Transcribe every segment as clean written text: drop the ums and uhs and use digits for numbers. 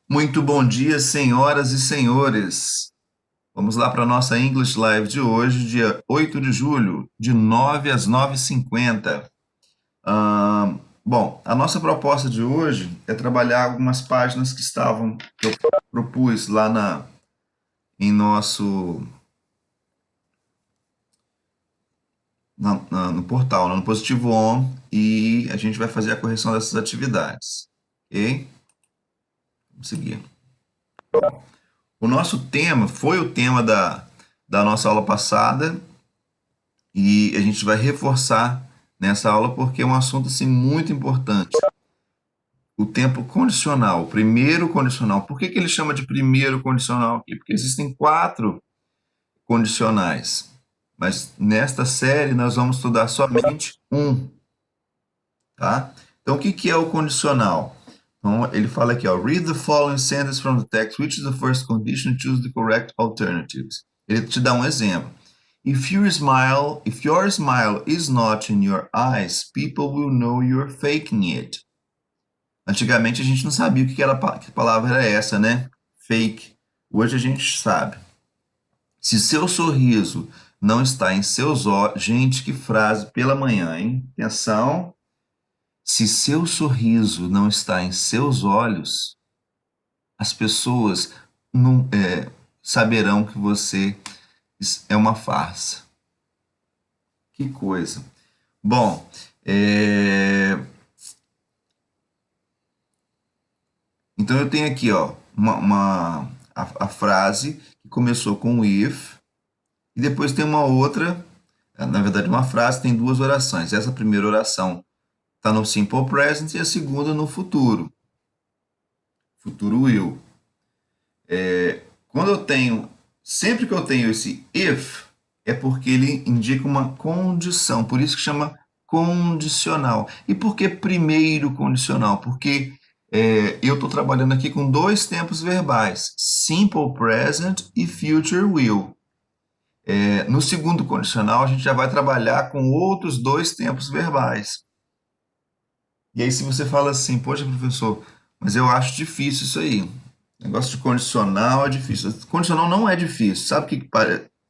Muito bom dia, senhoras e senhores. Vamos lá para a nossa English Live de hoje, dia 8 de julho, de 9 às 9h50. Bom, a nossa proposta de hoje é trabalhar algumas páginas que eu propus lá em nosso, no portal, no Positivo On, e a gente vai fazer a correção dessas atividades, ok? Vamos seguir. O nosso tema foi o tema da nossa aula passada, e a gente vai reforçar nessa aula porque é um assunto assim, muito importante. O tempo condicional, o primeiro condicional. Por que ele chama de primeiro condicional aqui? Porque existem quatro condicionais. Mas nesta série nós vamos estudar somente um. Tá? Então, o que é o condicional? Então, ele fala aqui, ó, read the following sentence from the text, which is the first condition, choose the correct alternatives. Ele te dá um exemplo. If your smile is not in your eyes, people will know you're faking it. Antigamente a gente não sabia que palavra era essa, né? Fake. Hoje a gente sabe. Se seu sorriso não está em seus olhos, gente, que frase pela manhã, hein? Atenção. Se seu sorriso não está em seus olhos, as pessoas não saberão que você é uma farsa. Que coisa. Bom, então eu tenho aqui ó, a frase que começou com if, e depois tem uma outra, na verdade uma frase tem duas orações. Essa primeira oração está no simple present e a segunda no futuro. Futuro will. Sempre que eu tenho esse if, é porque ele indica uma condição, por isso que chama condicional. E por que primeiro condicional? Porque eu estou trabalhando aqui com dois tempos verbais, simple present e future will. No segundo condicional, a gente já vai trabalhar com outros dois tempos verbais. E aí, se você fala assim, poxa, professor, mas eu acho difícil isso aí. Negócio de condicional é difícil. Condicional não é difícil. Sabe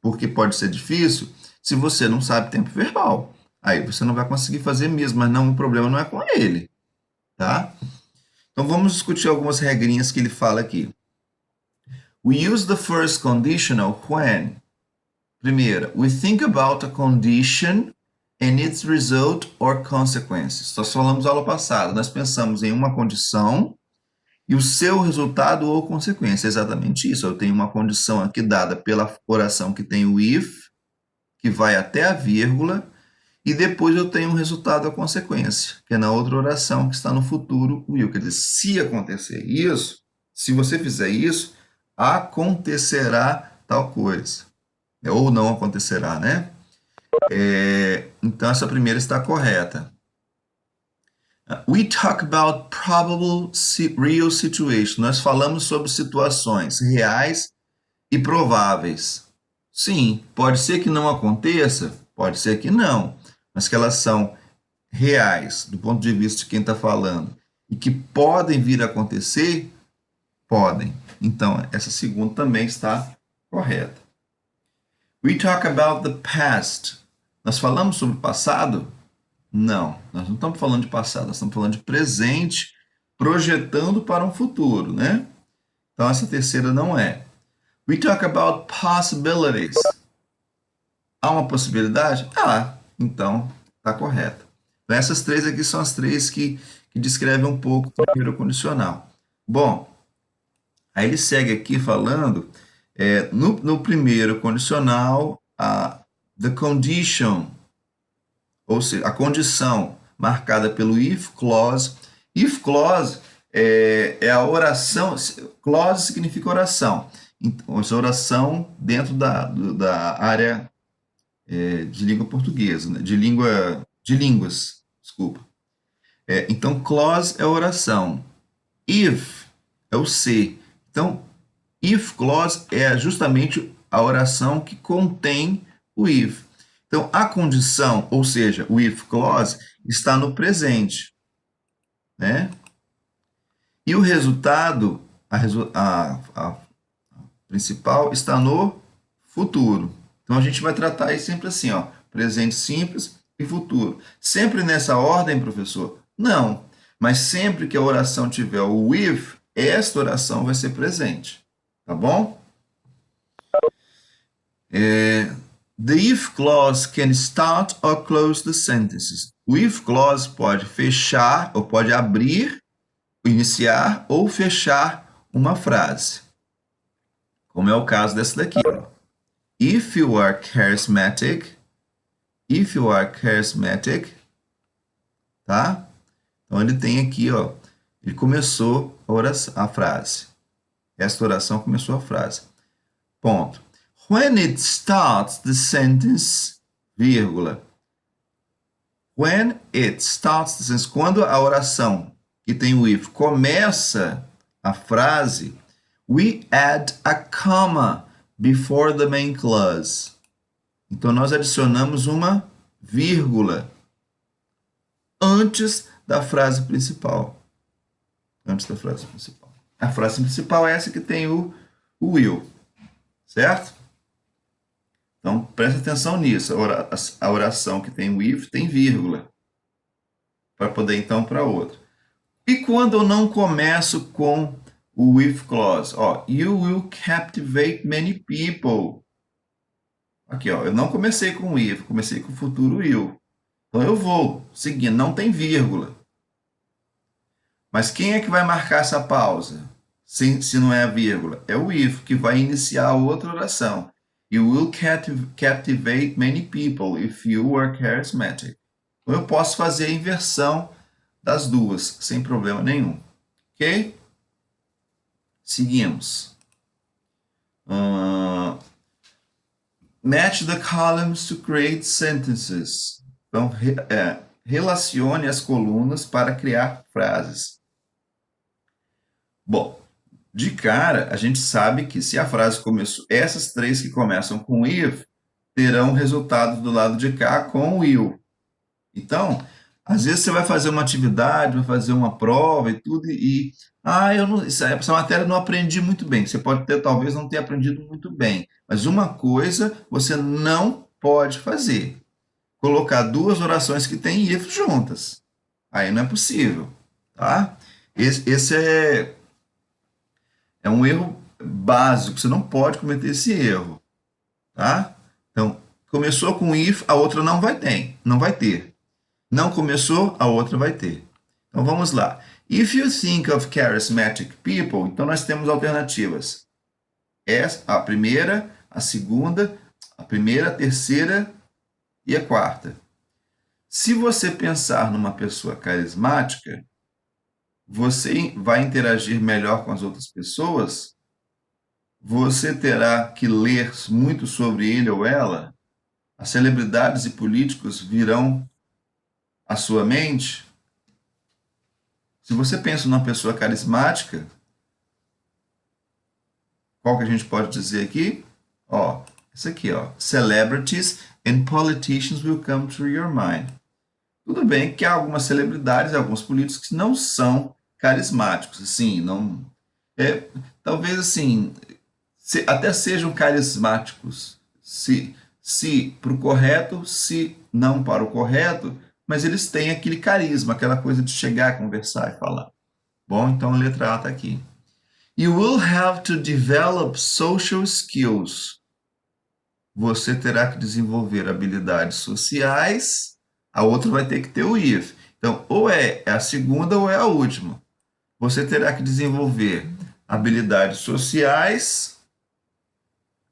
por que pode ser difícil? Se você não sabe tempo verbal. Aí você não vai conseguir fazer mesmo, mas não, o problema não é com ele, tá? Então vamos discutir algumas regrinhas que ele fala aqui. We use the first conditional when, primeira, we think about a condition and its result or consequences. Nós falamos aula passada, nós pensamos em uma condição e o seu resultado ou consequência. É exatamente isso. Eu tenho uma condição aqui dada pela oração que tem o if, que vai até a vírgula, e depois eu tenho um resultado ou consequência, que é na outra oração que está no futuro will. Quer dizer, se acontecer isso, se você fizer isso, acontecerá tal coisa. Ou não acontecerá, né? Então, essa primeira está correta. We talk about probable real situations. Nós falamos sobre situações reais e prováveis. Sim, pode ser que não aconteça, pode ser que não, mas que elas são reais, do ponto de vista de quem está falando, e que podem vir a acontecer, podem. Então, essa segunda também está correta. We talk about the past. Nós falamos sobre o passado? Não, nós não estamos falando de passado, nós estamos falando de presente, projetando para um futuro, né? Então, essa terceira não é. We talk about possibilities. Há uma possibilidade? Então está correto. Então, essas três aqui são as três que descrevem um pouco o primeiro condicional. Bom, aí ele segue aqui falando, no primeiro condicional, the condition, ou seja, a condição marcada pelo if clause. If clause é a oração, clause significa oração. Então, essa oração dentro da área de língua portuguesa, né? de línguas, desculpa. Então, clause é oração. If é o se. Então, if clause é justamente a oração que contém o if. Então, a condição, ou seja, o if clause, está no presente, né? E o resultado, a principal está no futuro. Então a gente vai tratar isso sempre assim, ó, presente simples e futuro. Sempre nessa ordem, professor? Não. Mas sempre que a oração tiver o with, esta oração vai ser presente. Tá bom? The if clause can start or close the sentences. O if clause pode fechar ou pode abrir, iniciar ou fechar uma frase. Como é o caso dessa daqui, ó. If you are charismatic, tá? Então ele tem aqui, ó, ele começou a, oração, a frase. Esta oração começou a frase. Ponto. When it starts the sentence, vírgula. When it starts the sentence, quando a oração que tem o if começa a frase, we add a comma before the main clause. Então nós adicionamos uma vírgula antes da frase principal. Antes da frase principal. A frase principal é essa que tem o will, certo? Então, preste atenção nisso. A oração que tem o if tem vírgula. Para poder, então, para outra. E quando eu não começo com o if clause? Ó, you will captivate many people. Aqui, ó, eu não comecei com o if, comecei com o futuro will. Então, eu vou seguindo, não tem vírgula. Mas quem é que vai marcar essa pausa? Se não é a vírgula? É o if, que vai iniciar outra oração. You will captivate many people if you are charismatic. Então, eu posso fazer a inversão das duas, sem problema nenhum. Ok? Seguimos. Match the columns to create sentences. Então, relacione as colunas para criar frases. Bom, de cara, a gente sabe que se a frase começou, essas três que começam com if, terão resultado do lado de cá com will. Então, às vezes você vai fazer uma atividade, vai fazer uma prova e tudo, essa matéria eu não aprendi muito bem. Você pode ter, talvez, não ter aprendido muito bem. Mas uma coisa você não pode fazer: colocar duas orações que têm if juntas. Aí não é possível, tá? Esse é um erro básico, você não pode cometer esse erro, tá? Então, começou com if, a outra não vai ter. Não começou, a outra vai ter. Então, vamos lá. If you think of charismatic people, então nós temos alternativas. A primeira, a segunda, a primeira, a terceira e a quarta. Se você pensar numa pessoa carismática, você vai interagir melhor com as outras pessoas, você terá que ler muito sobre ele ou ela, as celebridades e políticos virão à sua mente. Se você pensa numa pessoa carismática, qual que a gente pode dizer aqui? Ó, isso aqui, ó. Celebrities and politicians will come to your mind. Tudo bem que há algumas celebridades, alguns políticos que não são carismáticos, assim, não... talvez, assim, até sejam carismáticos, se para o correto, se não para o correto, mas eles têm aquele carisma, aquela coisa de chegar, conversar e falar. Bom, então a letra A está aqui. You will have to develop social skills. Você terá que desenvolver habilidades sociais. A outra vai ter que ter o if. Então, ou é a segunda ou é a última. Você terá que desenvolver habilidades sociais.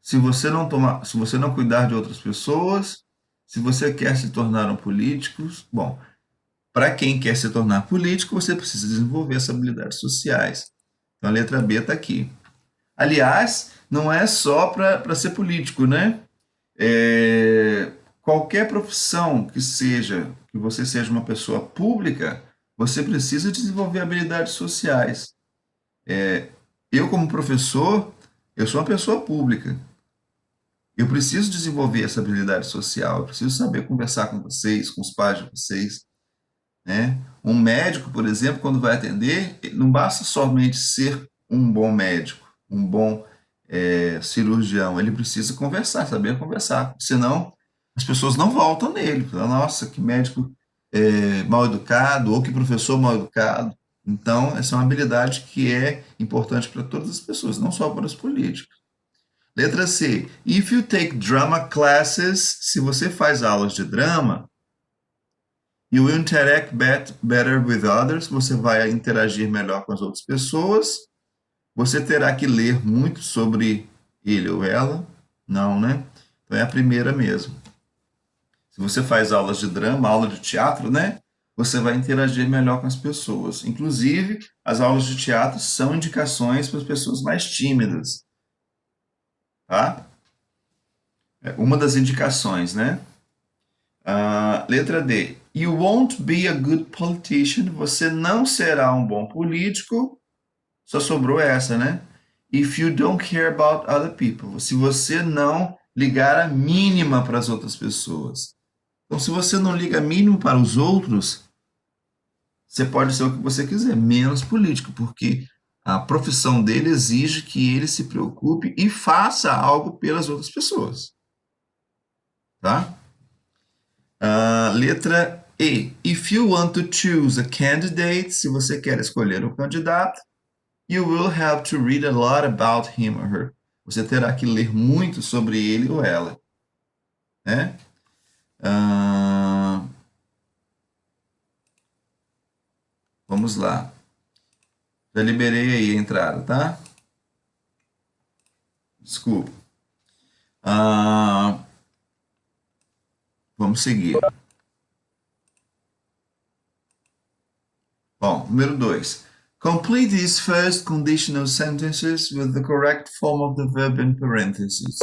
Se você não cuidar de outras pessoas, se você quer se tornar um político, bom, para quem quer se tornar político, você precisa desenvolver essas habilidades sociais. Então a letra B está aqui. Aliás, não é só para ser político, né? Qualquer profissão que você seja uma pessoa pública, você precisa desenvolver habilidades sociais. Eu, como professor, eu sou uma pessoa pública. Eu preciso desenvolver essa habilidade social, eu preciso saber conversar com vocês, com os pais de vocês, né? Um médico, por exemplo, quando vai atender, não basta somente ser um bom médico, um bom cirurgião, ele precisa conversar, saber conversar, senão as pessoas não voltam nele. Falam, nossa, que médico mal educado, ou que professor mal educado. Então, essa é uma habilidade que é importante para todas as pessoas, não só para os políticos. Letra C. If you take drama classes, se você faz aulas de drama, you will interact better with others, você vai interagir melhor com as outras pessoas. Você terá que ler muito sobre ele ou ela? Não, né? Então é a primeira mesmo. Se você faz aulas de drama, aula de teatro, né? Você vai interagir melhor com as pessoas. Inclusive, as aulas de teatro são indicações para as pessoas mais tímidas, tá? É uma das indicações, né? Letra D. You won't be a good politician. Você não será um bom político. Só sobrou essa, né? If you don't care about other people. Se você não ligar a mínima para as outras pessoas. Então, se você não liga a mínimo para os outros, você pode ser o que você quiser, menos político, porque a profissão dele exige que ele se preocupe e faça algo pelas outras pessoas. Tá? Letra E. If you want to choose a candidate, se você quer escolher um candidato, you will have to read a lot about him or her. Você terá que ler muito sobre ele ou ela. Né? Vamos lá. Já liberei aí a entrada, tá? Desculpa. Vamos seguir. Bom, número 2. Complete these first conditional sentences with the correct form of the verb in parentheses.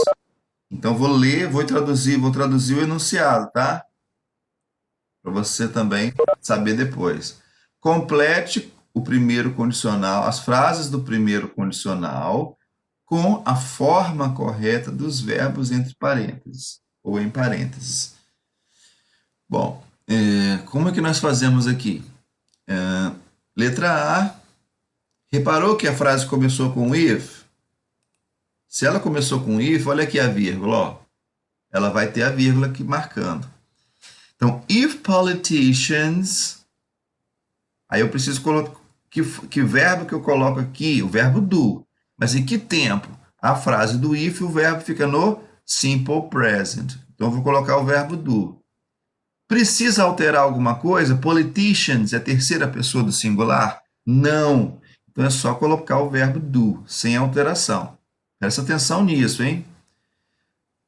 Então, vou ler, vou traduzir o enunciado, tá? Para você também saber depois. Complete o primeiro condicional, as frases do primeiro condicional com a forma correta dos verbos entre parênteses ou em parênteses. Bom, como é que nós fazemos aqui? Letra A. Reparou que a frase começou com if? Se ela começou com if, olha aqui a vírgula, ó. Ela vai ter a vírgula aqui marcando. Então, if politicians, aí eu preciso colocar que verbo que eu coloco aqui? O verbo do. Mas em que tempo? A frase do if, o verbo fica no simple present. Então, eu vou colocar o verbo do. Precisa alterar alguma coisa? Politicians é a terceira pessoa do singular? Não. Então, é só colocar o verbo do, sem alteração. Presta atenção nisso, hein?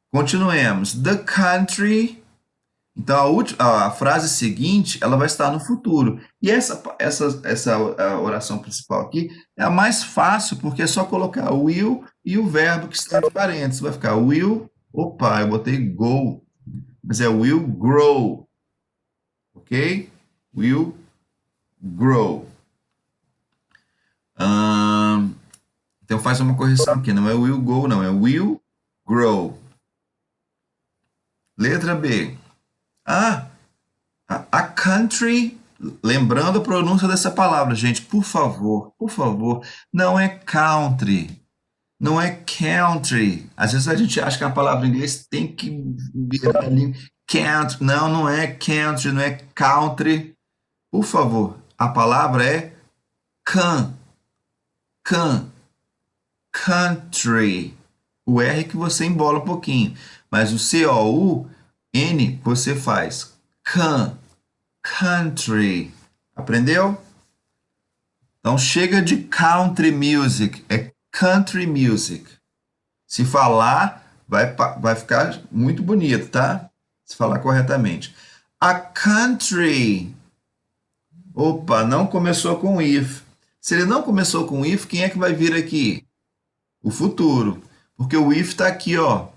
Continuemos. The country. Então, a frase seguinte, ela vai estar no futuro. E essa oração principal aqui é a mais fácil, porque é só colocar o will e o verbo que está entre parênteses. Vai ficar will, opa, eu botei go, mas é will grow, ok? Will grow. Então, faz uma correção aqui, não é will go, não, é will grow. Letra B. A country, lembrando a pronúncia dessa palavra, gente, por favor, não é country, não é country. Às vezes a gente acha que a palavra em inglês tem que virar ali, country. Não, não é country, não é country. Por favor, a palavra é can, country. O R que você embola um pouquinho, mas o C-O-U-N você faz country. Aprendeu? Então chega de country music, é country music. Se falar, vai ficar muito bonito, tá? Se falar corretamente. A country. Opa, não começou com if. Se ele não começou com if, quem é que vai vir aqui? O futuro. Porque o if está aqui, ó.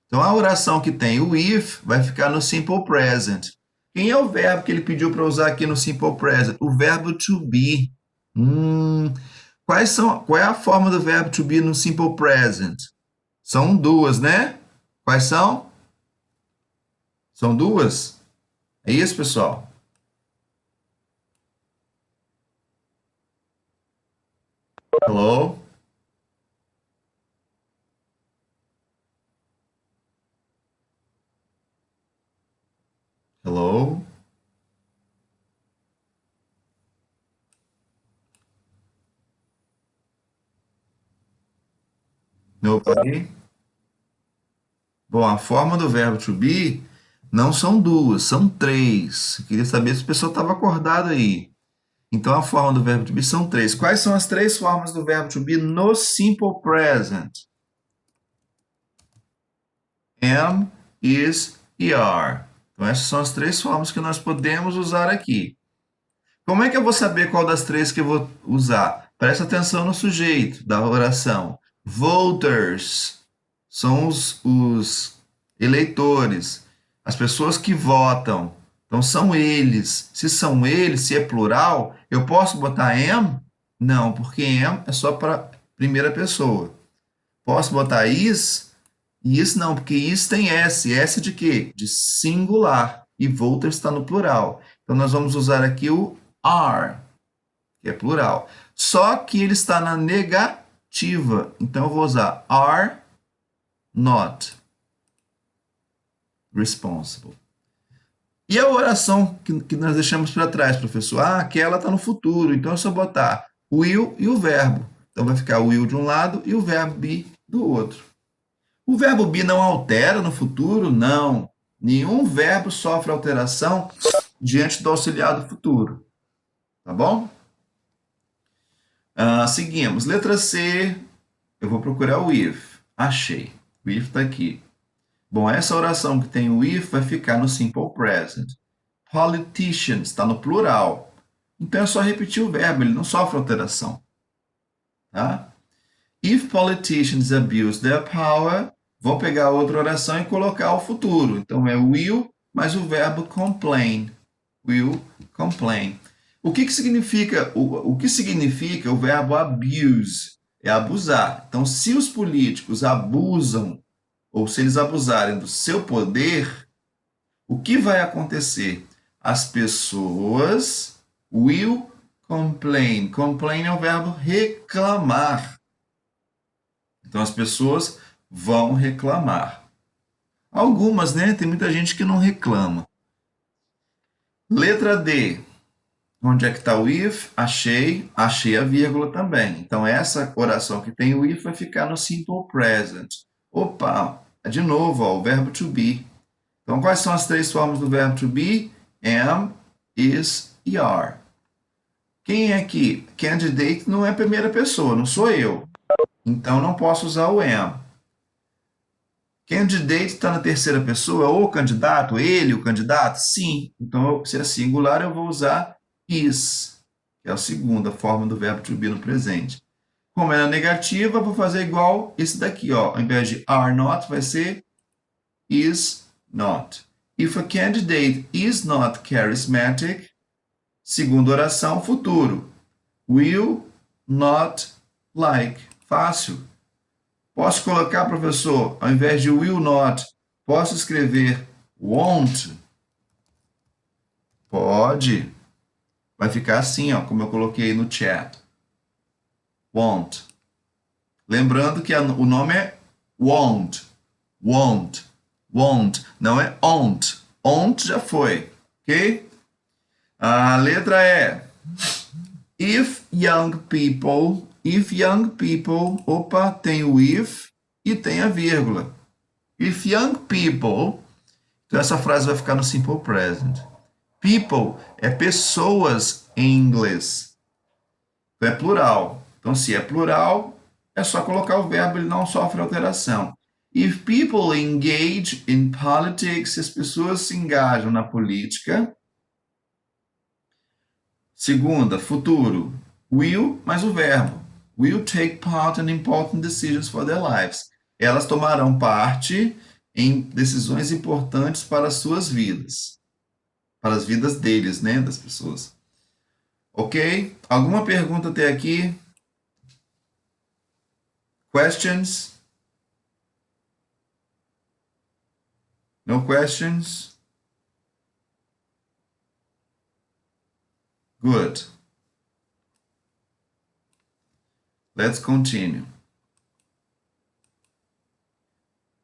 Então a oração que tem o if vai ficar no simple present. Quem é o verbo que ele pediu para usar aqui no simple present? O verbo to be. Qual é a forma do verbo to be no simple present? São duas, né? Quais são? São duas? É isso, pessoal? Hello? Nobody? Bom, a forma do verbo to be não são duas, são três. Eu queria saber se o pessoal estava acordado aí. Então, a forma do verbo to be são três. Quais são as três formas do verbo to be no simple present? Am, is e are. Então, essas são as três formas que nós podemos usar aqui. Como é que eu vou saber qual das três que eu vou usar? Presta atenção no sujeito da oração. Voters são os eleitores, as pessoas que votam. Então, são eles. Se são eles, se é plural, eu posso botar am? Não, porque am é só para primeira pessoa. Posso botar is? Is não, porque is tem S. S de quê? De singular. E voters está no plural. Então, nós vamos usar aqui o are, que é plural. Só que ele está na negativa. Então, eu vou usar are not responsible. E a oração que nós deixamos para trás, professor? Ah, aquela está no futuro. Então, é só botar will e o verbo. Então, vai ficar o will de um lado e o verbo be do outro. O verbo be não altera no futuro? Não. Nenhum verbo sofre alteração diante do auxiliar do futuro. Tá bom? Seguimos. Letra C. Eu vou procurar o if. Achei. O if está aqui. Bom, essa oração que tem o if vai ficar no simple present. Politicians está no plural. Então é só repetir o verbo, ele não sofre alteração. Tá? If politicians abuse their power, vou pegar outra oração e colocar o futuro. Então é will mais o verbo complain. Will complain. O que significa o que significa o verbo abuse? É abusar. Então, se os políticos abusam ou se eles abusarem do seu poder, o que vai acontecer? As pessoas will complain. Complain é o verbo reclamar. Então, as pessoas vão reclamar. Algumas, né? Tem muita gente que não reclama. Letra D. Onde é que está o if? Achei a vírgula também. Então, essa oração que tem o if vai ficar no simple present. Opa, de novo, ó, o verbo to be. Então, quais são as três formas do verbo to be? Am, is e are. Quem é aqui? Candidate não é primeira pessoa, não sou eu. Então, não posso usar o am. Candidate está na terceira pessoa, o candidato, ele, o candidato? Sim. Então, se é singular, eu vou usar is, que é a segunda forma do verbo to be no presente. Como é na negativa, vou fazer igual esse daqui, ó. Ao invés de are not, vai ser is not. If a candidate is not charismatic, segunda oração, futuro. Will not like. Fácil. Posso colocar, professor, ao invés de will not, posso escrever won't? Pode. Vai ficar assim, ó, como eu coloquei no chat. Won't. Lembrando que o nome é won't. Won't. Won't. Não é on't. On't já foi. Ok? A letra é if young people. If young people. Opa, tem o if e tem a vírgula. If young people. Então essa frase vai ficar no simple present. People é pessoas em inglês. Então é plural. Então, se é plural, é só colocar o verbo, ele não sofre alteração. If people engage in politics, se as pessoas se engajam na política. Segunda, futuro. Will mais o verbo. Will take part in important decisions for their lives. Elas tomarão parte em decisões importantes para as suas vidas. Para as vidas deles, né? Das pessoas. Ok? Alguma pergunta até aqui? Questions? No questions? Good. Let's continue.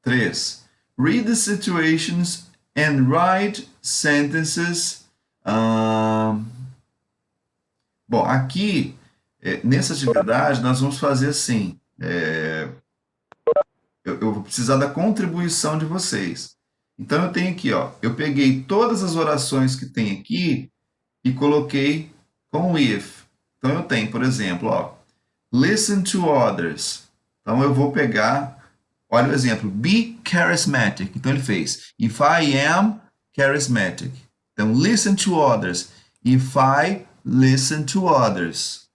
3. Read the situations and write sentences. Bom, aqui, nessa atividade, nós vamos fazer assim. eu vou precisar da contribuição de vocês. Então, eu tenho aqui, ó, eu peguei todas as orações que tem aqui e coloquei com if. Então, eu tenho, por exemplo, ó, listen to others. Então, eu vou pegar, olha o exemplo, be charismatic. Então, ele fez, if I am charismatic. Então, listen to others. If I listen to others.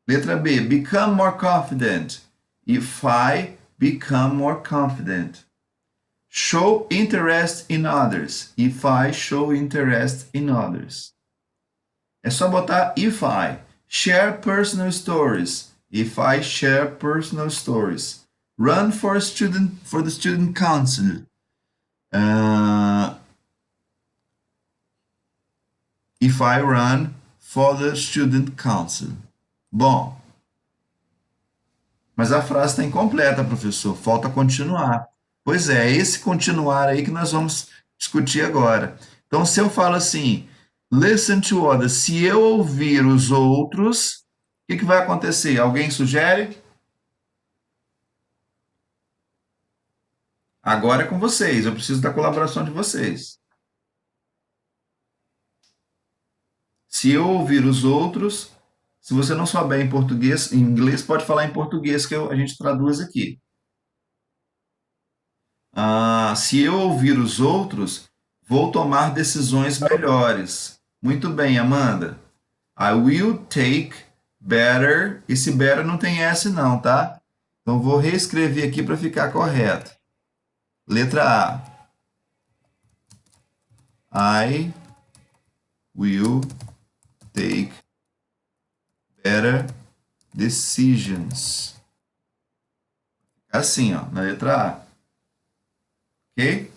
Letra B, become more confident. If I become more confident. Show interest in others. If I show interest in others. É só botar if I. Share personal stories. If I share personal stories. Run for the student council. If I run for the student council. Bom, mas a frase está incompleta, professor. Falta continuar. Pois é, esse continuar aí que nós vamos discutir agora. Então, se eu falo assim, listen to others, se eu ouvir os outros, o que vai acontecer? Alguém sugere? Agora é com vocês, eu preciso da colaboração de vocês. Se eu ouvir os outros, se você não souber em português, em inglês, pode falar em português que a gente traduz aqui. Se eu ouvir os outros, vou tomar decisões melhores. Muito bem, Amanda. I will take better. Esse better não tem S não, tá? Então vou reescrever aqui para ficar correto. Letra A. I will take better decisions. Assim, ó, na letra A. Ok?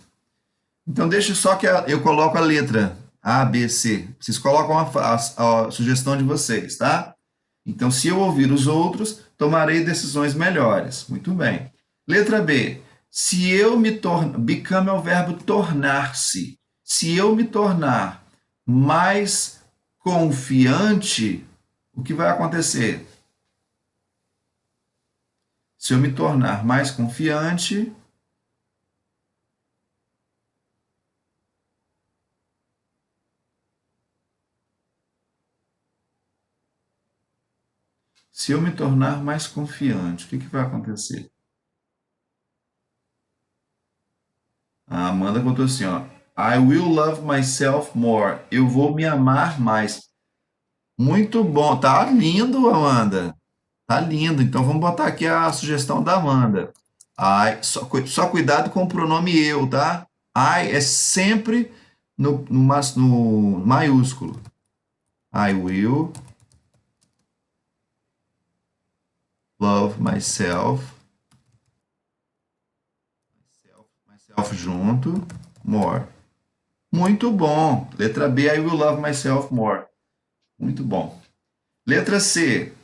Então, deixa só que eu coloco a letra A, B, C. Vocês colocam a sugestão de vocês, tá? Então, se eu ouvir os outros, tomarei decisões melhores. Muito bem. Letra B. Se eu me tornar... Become é o verbo tornar-se. Se eu me tornar mais confiante, o que vai acontecer? Se eu me tornar mais confiante... Se eu me tornar mais confiante, o que vai acontecer? A Amanda botou assim, ó. I will love myself more. Eu vou me amar mais. Muito bom. Tá lindo, Amanda. Tá lindo. Então vamos botar aqui a sugestão da Amanda. Só cuidado com o pronome eu, tá? I é sempre no maiúsculo. I will love myself junto, more. Muito bom. Letra B, I will love myself more. Muito bom. Letra C,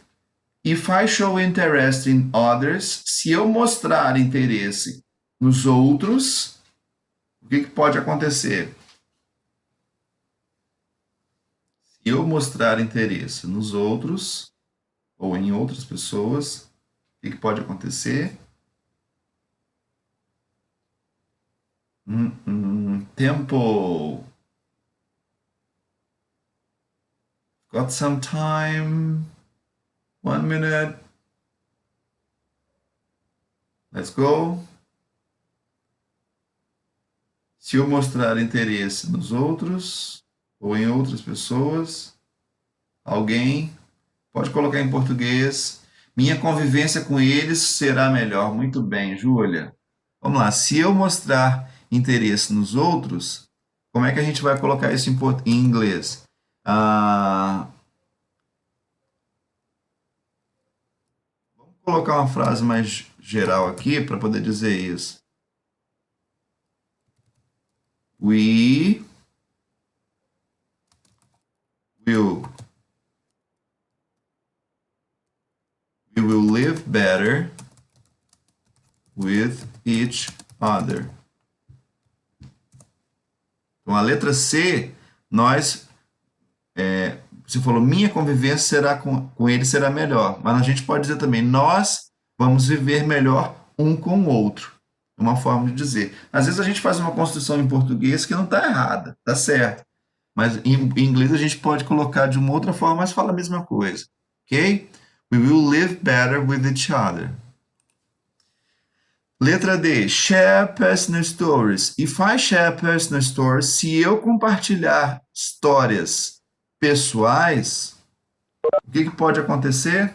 if I show interest in others, se eu mostrar interesse nos outros, o que pode acontecer? Se eu mostrar interesse nos outros, ou em outras pessoas, o que pode acontecer? Tempo. Got some time? 1 minute. Let's go. Se eu mostrar interesse nos outros ou em outras pessoas, alguém pode colocar em português. Minha convivência com eles será melhor. Muito bem, Júlia. Vamos lá. Se eu mostrar interesse nos outros, como é que a gente vai colocar isso em inglês? Vamos colocar uma frase mais geral aqui para poder dizer isso. We will live better with each other. Então, a letra C, você falou, minha convivência será com ele será melhor. Mas a gente pode dizer também, nós vamos viver melhor um com o outro. É uma forma de dizer. Às vezes a gente faz uma construção em português que não está errada, está certo. Mas em inglês a gente pode colocar de uma outra forma, mas fala a mesma coisa. Ok? We will live better with each other. Letra D. Share personal stories. If I share personal stories, se eu compartilhar histórias pessoais, o que pode acontecer?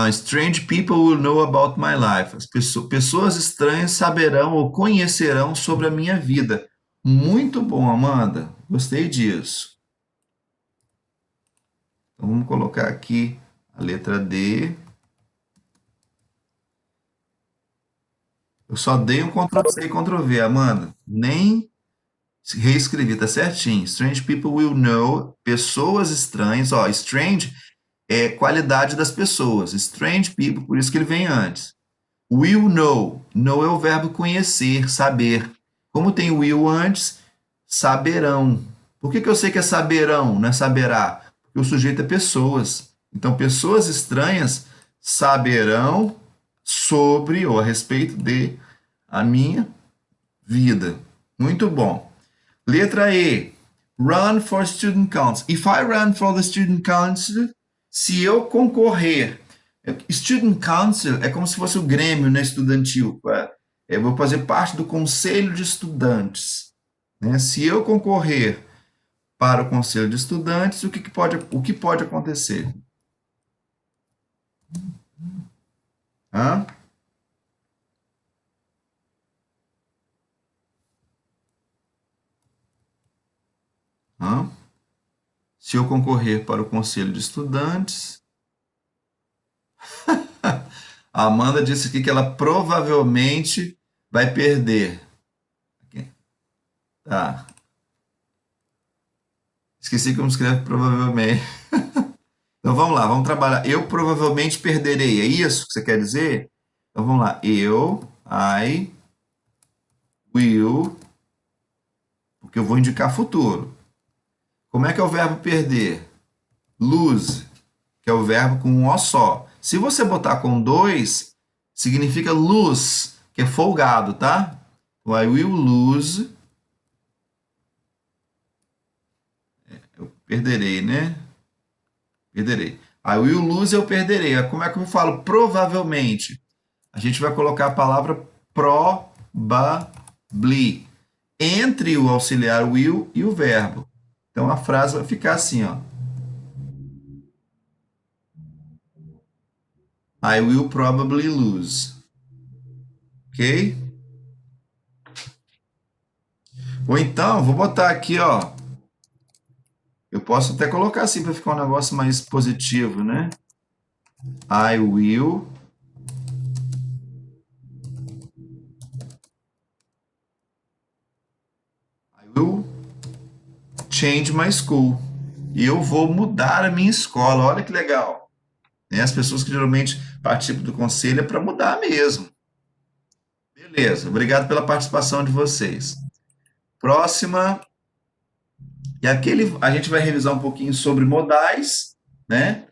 Strange people will know about my life. As pessoas estranhas saberão ou conhecerão sobre a minha vida. Muito bom, Amanda. Gostei disso. Então vamos colocar aqui a letra D. Eu só dei um Ctrl+C e Ctrl+V, Amanda. Nem reescrevi, tá certinho. Strange people will know. Pessoas estranhas. Ó, strange é qualidade das pessoas. Strange people, por isso que ele vem antes. Will know. Know é o verbo conhecer, saber. Como tem will antes, saberão. Por que eu sei que é saberão, não é saberá? Porque o sujeito é pessoas. Então, pessoas estranhas saberão sobre ou a respeito de a minha vida. Muito bom. Letra E. Run for student council. If I run for the student council, se eu concorrer. Student council é como se fosse o Grêmio, né, estudantil. Eu vou fazer parte do conselho de estudantes. Né? Se eu concorrer para o conselho de estudantes, o que pode acontecer? Hã? Hã? Se eu concorrer para o conselho de estudantes, a Amanda disse aqui que ela provavelmente vai perder. Tá. Esqueci como escreve provavelmente. Então vamos lá, vamos trabalhar. Eu provavelmente perderei. É isso que você quer dizer? Então vamos lá. I will, porque eu vou indicar futuro. Como é que é o verbo perder? Lose, que é o verbo com um O só. Se você botar com dois, significa lose, que é folgado, tá? I will lose. Eu perderei, né? Perderei. I will lose, eu perderei. Como é que eu falo? Provavelmente. A gente vai colocar a palavra probably entre o auxiliar will e o verbo. Então a frase vai ficar assim, ó. I will probably lose. Ok? Ou então, vou botar aqui, ó. Eu posso até colocar assim para ficar um negócio mais positivo, né? I will change my school. E eu vou mudar a minha escola. Olha que legal. Né? As pessoas que geralmente participam do conselho é para mudar mesmo. Beleza, obrigado pela participação de vocês. Próxima. E aquele a gente vai revisar um pouquinho sobre modais, né?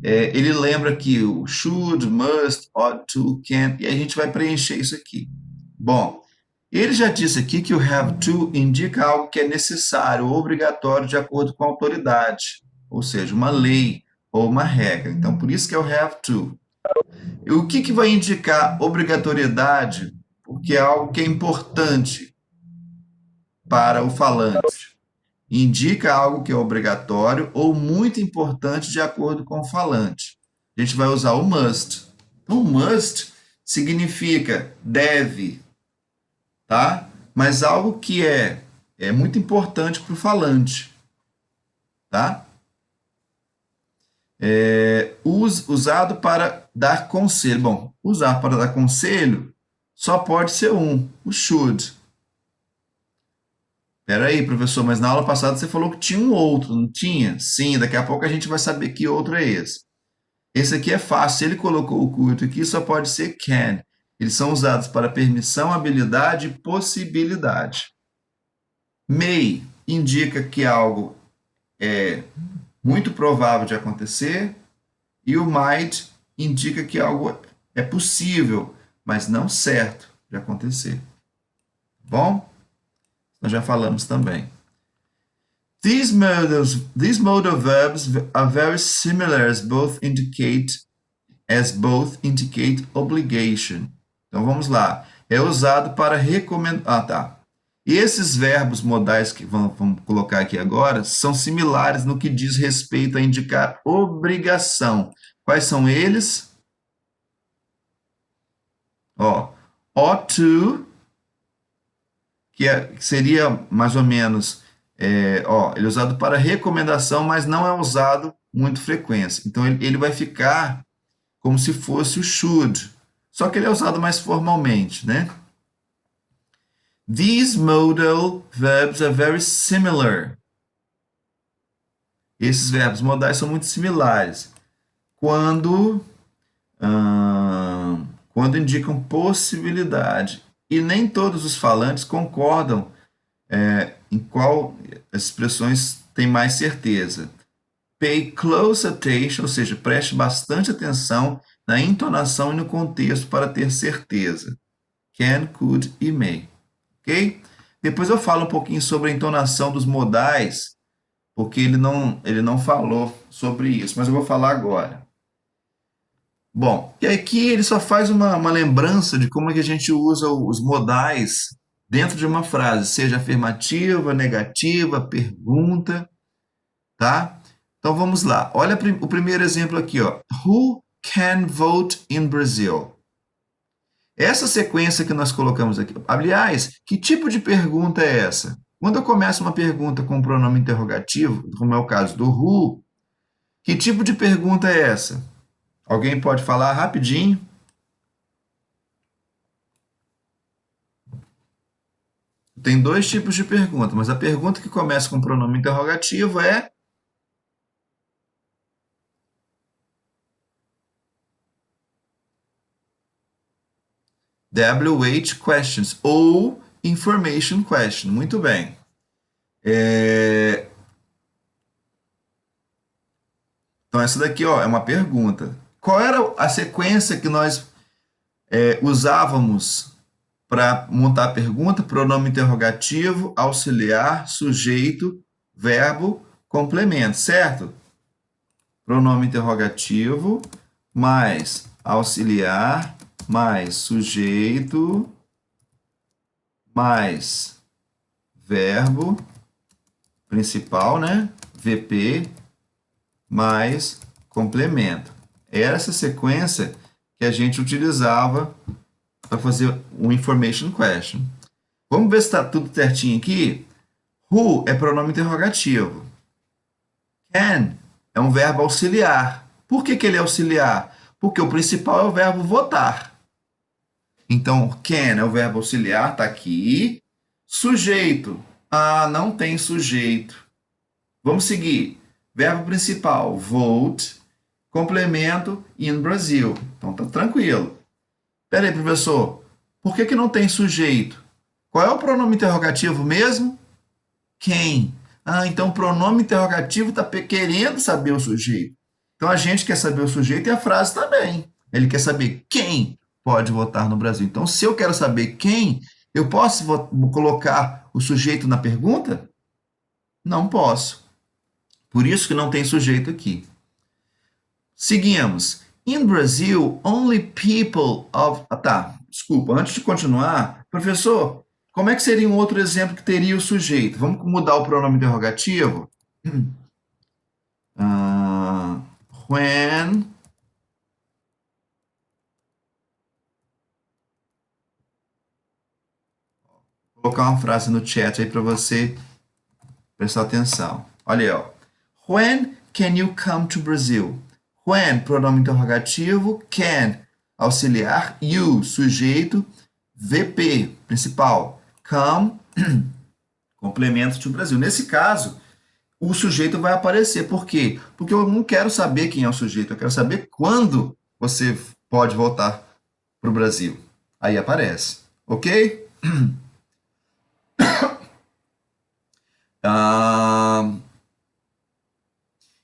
Ele lembra que o should, must, ought to, can, e a gente vai preencher isso aqui. Bom, ele já disse aqui que o have to indica algo que é necessário ou obrigatório de acordo com a autoridade, ou seja, uma lei ou uma regra. Então, por isso que é o have to. E o que vai indicar obrigatoriedade? Porque é algo que é importante para o falante. Indica algo que é obrigatório ou muito importante de acordo com o falante. A gente vai usar o must. Então, must significa deve, tá? Mas algo que é muito importante para o falante, tá? Usado para dar conselho. Bom, usar para dar conselho só pode ser um, o should. Espera aí, professor, mas na aula passada você falou que tinha um outro, não tinha? Sim, daqui a pouco a gente vai saber que outro é esse. Esse aqui é fácil, se ele colocou o could aqui, só pode ser can. Eles são usados para permissão, habilidade e possibilidade. May indica que algo é muito provável de acontecer e o might indica que algo É possível, mas não certo de acontecer. Bom, nós já falamos também. These modal verbs are very similar as both indicate obligation. Então vamos lá. É usado para recomendar. Ah, tá. E esses verbos modais que vamos colocar aqui agora são similares no que diz respeito a indicar obrigação. Quais são eles? Ó, ought to, que seria mais ou menos, ele é usado para recomendação, mas não é usado muito frequência. Então ele vai ficar como se fosse o should, só que ele é usado mais formalmente, né? These modal verbs are very similar. Esses verbos modais são muito similares quando, quando indicam possibilidade. E nem todos os falantes concordam em qual as expressões têm mais certeza. Pay close attention, ou seja, preste bastante atenção na entonação e no contexto para ter certeza. Can, could e may. Ok? Depois eu falo um pouquinho sobre a entonação dos modais, porque ele não falou sobre isso, mas eu vou falar agora. Bom, e aqui ele só faz uma lembrança de como é que a gente usa os modais dentro de uma frase, seja afirmativa, negativa, pergunta, tá? Então vamos lá. Olha o primeiro exemplo aqui, ó. Who can vote in Brazil? Essa sequência que nós colocamos aqui. Aliás, que tipo de pergunta é essa? Quando eu começo uma pergunta com pronome interrogativo, como é o caso do who, que tipo de pergunta é essa? Alguém pode falar rapidinho? Tem dois tipos de pergunta, mas a pergunta que começa com pronome interrogativo é WH questions ou information question. Muito bem. Então, essa daqui ó, é uma pergunta. Qual era a sequência que nós usávamos para montar a pergunta? Pronome interrogativo, auxiliar, sujeito, verbo, complemento, certo? Pronome interrogativo, mais auxiliar, mais sujeito, mais verbo principal, né? VP, mais complemento. Era essa sequência que a gente utilizava para fazer um information question. Vamos ver se está tudo certinho aqui. Who é pronome interrogativo. Can é um verbo auxiliar. Por que ele é auxiliar? Porque o principal é o verbo votar. Então, can é o verbo auxiliar, está aqui. Sujeito. Ah, não tem sujeito. Vamos seguir. Verbo principal, vote. Complemento, in Brasil. Então, tá tranquilo. Pera aí, professor. Por que não tem sujeito? Qual é o pronome interrogativo mesmo? Quem? Ah, então o pronome interrogativo está querendo saber o sujeito. Então a gente quer saber o sujeito e a frase também. Ele quer saber quem pode votar no Brasil. Então, se eu quero saber quem, eu posso colocar o sujeito na pergunta? Não posso. Por isso que não tem sujeito aqui. Seguimos. In Brazil, only people of. Ah, tá. Desculpa, antes de continuar, professor, como é que seria um outro exemplo que teria o sujeito? Vamos mudar o pronome interrogativo? Uh, when. Vou colocar uma frase no chat aí para você prestar atenção. Olha aí, ó. When can you come to Brazil? When, pronome interrogativo, can, auxiliar, you, sujeito, VP, principal, come, complemento to Brasil. Nesse caso, o sujeito vai aparecer. Por quê? Porque eu não quero saber quem é o sujeito, eu quero saber quando você pode voltar para o Brasil. Aí aparece, ok? Ah,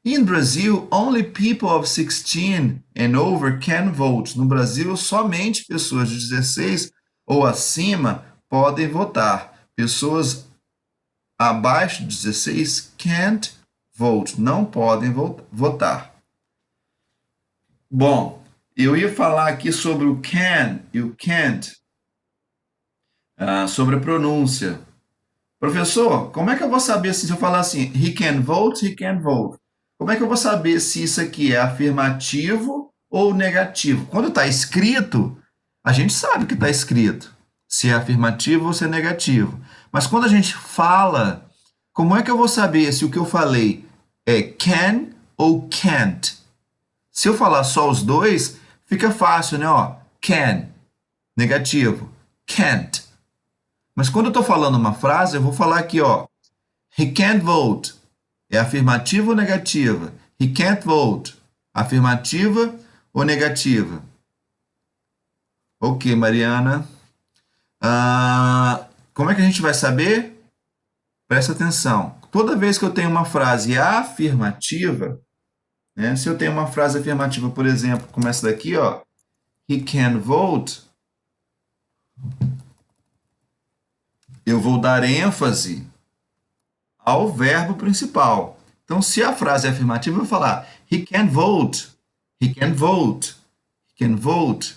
In Brazil, only people of 16 and over can vote. No Brasil, somente pessoas de 16 ou acima podem votar. Pessoas abaixo de 16 can't vote, não podem votar. Bom, eu ia falar aqui sobre o can e o can't, sobre a pronúncia. Professor, como é que eu vou saber se eu falar assim, he can vote? Como é que eu vou saber se isso aqui é afirmativo ou negativo? Quando está escrito, a gente sabe que está escrito, se é afirmativo ou se é negativo. Mas quando a gente fala, como é que eu vou saber se o que eu falei é can ou can't? Se eu falar só os dois, fica fácil, né? Ó, can, negativo, can't. Mas quando eu estou falando uma frase, eu vou falar aqui, ó, he can't vote. É afirmativa ou negativa? He can't vote. Afirmativa ou negativa? Ok, Mariana. Como é que a gente vai saber? Presta atenção. Toda vez que eu tenho uma frase afirmativa, né, se eu tenho uma frase afirmativa, por exemplo, como essa daqui, ó, he can vote, eu vou dar ênfase ao verbo principal. Então, se a frase é afirmativa, eu vou falar he can vote, he can vote, he can vote,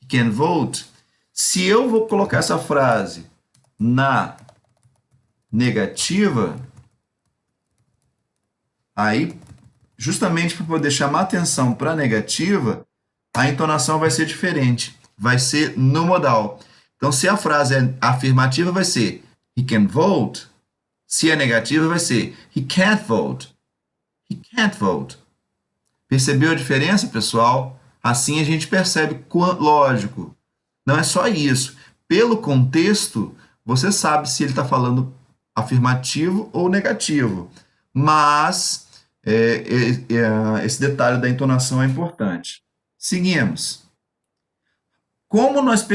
he can vote. Se eu vou colocar essa frase na negativa, aí, justamente para poder chamar atenção para a negativa, a entonação vai ser diferente, vai ser no modal. Então, se a frase é afirmativa, vai ser he can vote. Se é negativa, vai ser he can't vote. He can't vote. Percebeu a diferença, pessoal? Assim a gente percebe, lógico, não é só isso. Pelo contexto, você sabe se ele está falando afirmativo ou negativo. Mas esse detalhe da entonação é importante. Seguimos. Como nós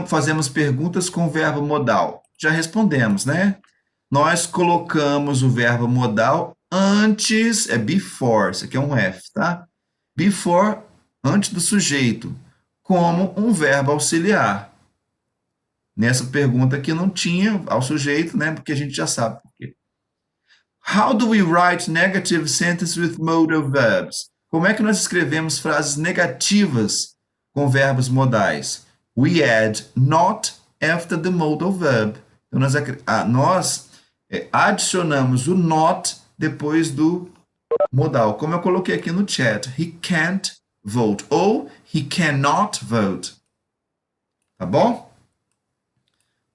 fazemos perguntas com o verbo modal? Já respondemos, né? Nós colocamos o verbo modal antes, é before, isso aqui é um F, tá? Before, antes do sujeito, como um verbo auxiliar. Nessa pergunta aqui não tinha ao sujeito, né? Porque a gente já sabe por quê. How do we write negative sentences with modal verbs? Como é que nós escrevemos frases negativas com verbos modais? We add not after the modal verb. Então, nós adicionamos o not depois do modal. Como eu coloquei aqui no chat, he can't vote ou he cannot vote. Tá bom?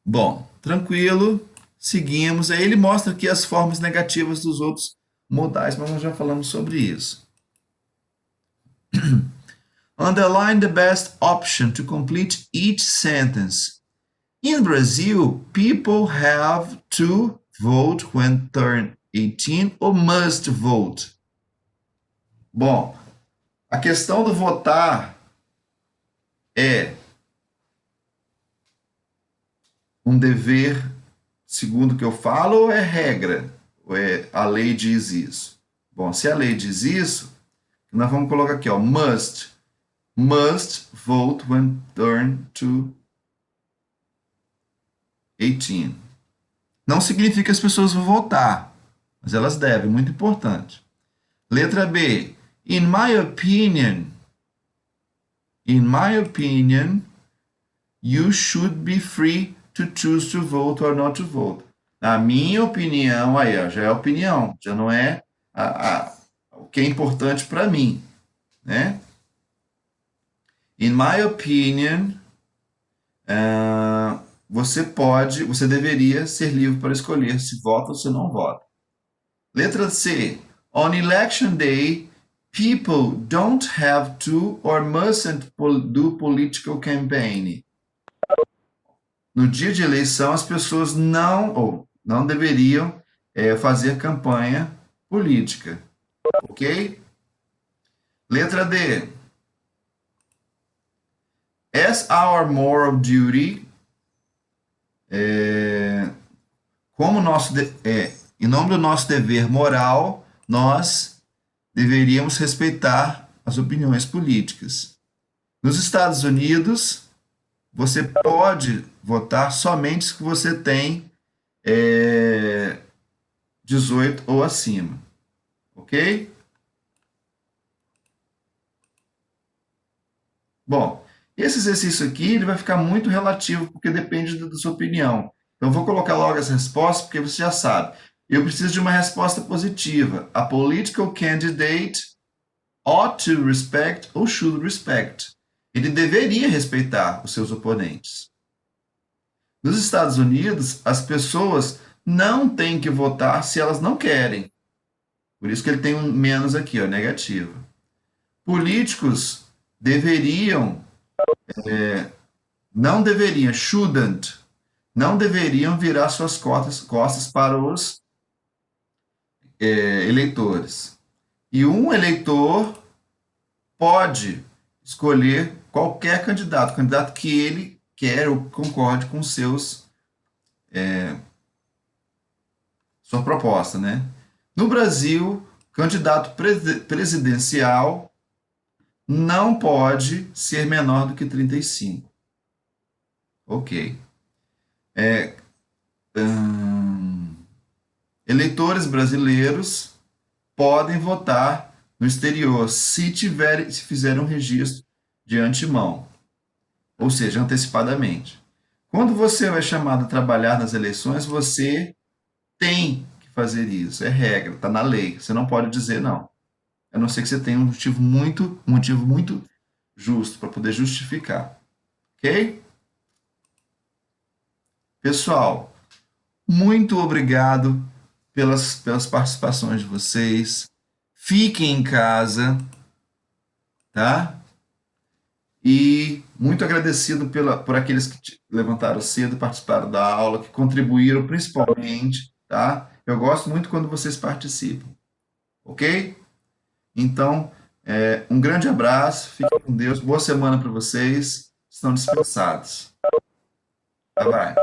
Bom, tranquilo. Seguimos. Aí ele mostra aqui as formas negativas dos outros modais, mas nós já falamos sobre isso. Underline the best option to complete each sentence. In Brazil, people have to vote when turn 18 ou must vote. Bom, a questão do votar é um dever, segundo o que eu falo, ou é regra? Ou é a lei diz isso? Bom, se a lei diz isso, nós vamos colocar aqui, ó, must vote when turn to 18. Não significa que as pessoas vão votar, mas elas devem, muito importante. Letra B. In my opinion, you should be free to choose to vote or not to vote. Na minha opinião, aí ó, já é opinião, já não é o que é importante para mim, né? In my opinion, você deveria ser livre para escolher se vota ou se não vota. Letra C. On election day, people don't have to or mustn't do political campaign. No dia de eleição, as pessoas não deveriam fazer campanha política. Ok? Letra D. As our moral duty, em nome do nosso dever moral, nós deveríamos respeitar as opiniões políticas. Nos Estados Unidos, você pode votar somente se você tem 18 ou acima, ok? Bom, esse exercício aqui ele vai ficar muito relativo, porque depende da sua opinião. Então, eu vou colocar logo as respostas, porque você já sabe. Eu preciso de uma resposta positiva. A political candidate ought to respect ou should respect. Ele deveria respeitar os seus oponentes. Nos Estados Unidos, as pessoas não têm que votar se elas não querem. Por isso que ele tem um menos aqui, ó, negativo. Políticos deveriam, não deveriam, shouldn't, não deveriam virar suas costas para os eleitores. E um eleitor pode escolher qualquer candidato, candidato que ele quer ou concorde com sua proposta, né? No Brasil, candidato presidencial não pode ser menor do que 35. Ok. Eleitores brasileiros podem votar no exterior se fizerem um registro de antemão, ou seja, antecipadamente. Quando você é chamado a trabalhar nas eleições, você tem que fazer isso, é regra, está na lei. Você não pode dizer não, a não ser que você tenha um motivo muito justo para poder justificar, ok? Pessoal, muito obrigado pelas participações de vocês. Fiquem em casa, tá? E muito agradecido por aqueles que levantaram cedo, participaram da aula, que contribuíram principalmente, tá? Eu gosto muito quando vocês participam, ok? Então, um grande abraço, fiquem com Deus, boa semana para vocês, estão dispensados. Bye bye.